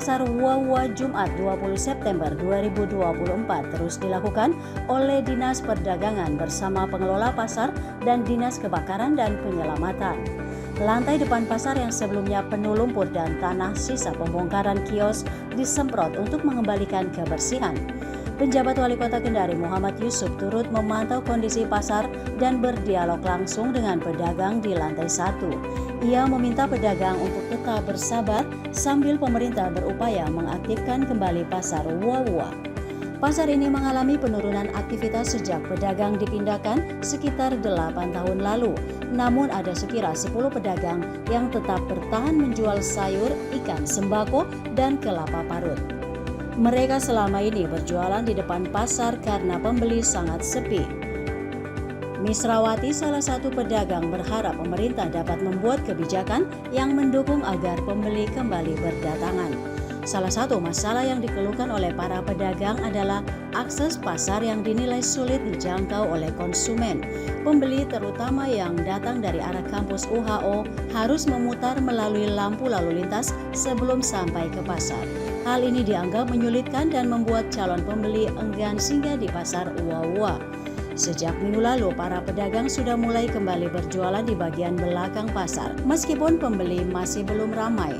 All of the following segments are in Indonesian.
Pasar Wawa Jumat 20 September 2024 terus dilakukan oleh Dinas Perdagangan bersama pengelola pasar dan Dinas Kebakaran dan Penyelamatan. Lantai depan pasar yang sebelumnya penuh lumpur dan tanah sisa pembongkaran kios disemprot untuk mengembalikan kebersihan. Penjabat Wali Kota Kendari Muhammad Yusuf turut memantau kondisi pasar dan berdialog langsung dengan pedagang di lantai 1. Ia meminta pedagang untuk tetap bersabar sambil pemerintah berupaya mengaktifkan kembali pasar Wawa. Pasar ini mengalami penurunan aktivitas sejak pedagang dipindahkan sekitar 8 tahun lalu. Namun ada sekira 10 pedagang yang tetap bertahan menjual sayur, ikan, sembako, dan kelapa parut. Mereka selama ini berjualan di depan pasar karena pembeli sangat sepi. Misrawati, salah satu pedagang, berharap pemerintah dapat membuat kebijakan yang mendukung agar pembeli kembali berdatangan. Salah satu masalah yang dikeluhkan oleh para pedagang adalah akses pasar yang dinilai sulit dijangkau oleh konsumen. Pembeli terutama yang datang dari arah kampus UHO harus memutar melalui lampu lalu lintas sebelum sampai ke pasar. Hal ini dianggap menyulitkan dan membuat calon pembeli enggan singgah di pasar Wawa. Sejak minggu lalu, para pedagang sudah mulai kembali berjualan di bagian belakang pasar, meskipun pembeli masih belum ramai.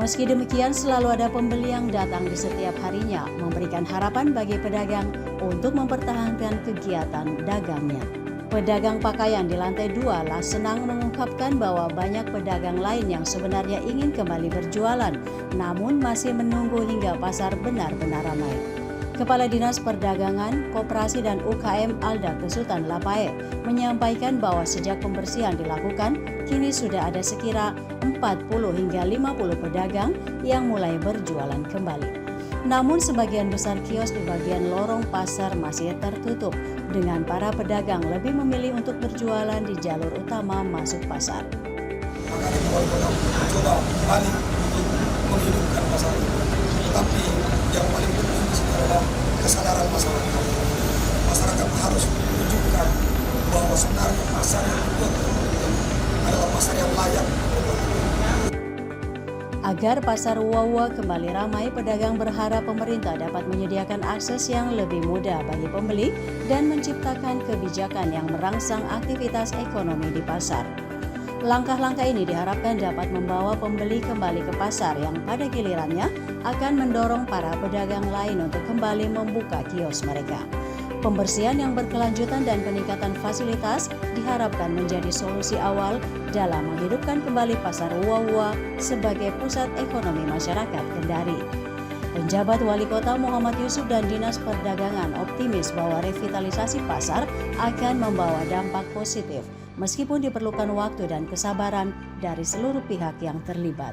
Meski demikian, selalu ada pembeli yang datang di setiap harinya, memberikan harapan bagi pedagang untuk mempertahankan kegiatan dagangnya. Pedagang pakaian di lantai 2 lah senang mengungkapkan bahwa banyak pedagang lain yang sebenarnya ingin kembali berjualan, namun masih menunggu hingga pasar benar-benar ramai. Kepala Dinas Perdagangan, Koperasi dan UKM Alda Kesutan Lapae menyampaikan bahwa sejak pembersihan dilakukan, kini sudah ada sekira 40 hingga 50 pedagang yang mulai berjualan kembali. Namun sebagian besar kios di bagian lorong pasar masih tertutup, dengan para pedagang lebih memilih untuk berjualan di jalur utama masuk pasar. Maka coba balik untuk menghidupkan pasar, tapi yang paling penting adalah kesadaran masyarakat. Masyarakat harus menunjukkan bahwa sebenarnya pasar yang dibuat adalah pasar yang layak. Agar pasar Wawa kembali ramai, pedagang berharap pemerintah dapat menyediakan akses yang lebih mudah bagi pembeli dan menciptakan kebijakan yang merangsang aktivitas ekonomi di pasar. Langkah-langkah ini diharapkan dapat membawa pembeli kembali ke pasar yang pada gilirannya akan mendorong para pedagang lain untuk kembali membuka kios mereka. Pembersihan yang berkelanjutan dan peningkatan fasilitas diharapkan menjadi solusi awal dalam menghidupkan kembali pasar Wawa sebagai pusat ekonomi masyarakat Kendari. Penjabat Wali Kota Muhammad Yusuf dan Dinas Perdagangan optimis bahwa revitalisasi pasar akan membawa dampak positif, meskipun diperlukan waktu dan kesabaran dari seluruh pihak yang terlibat.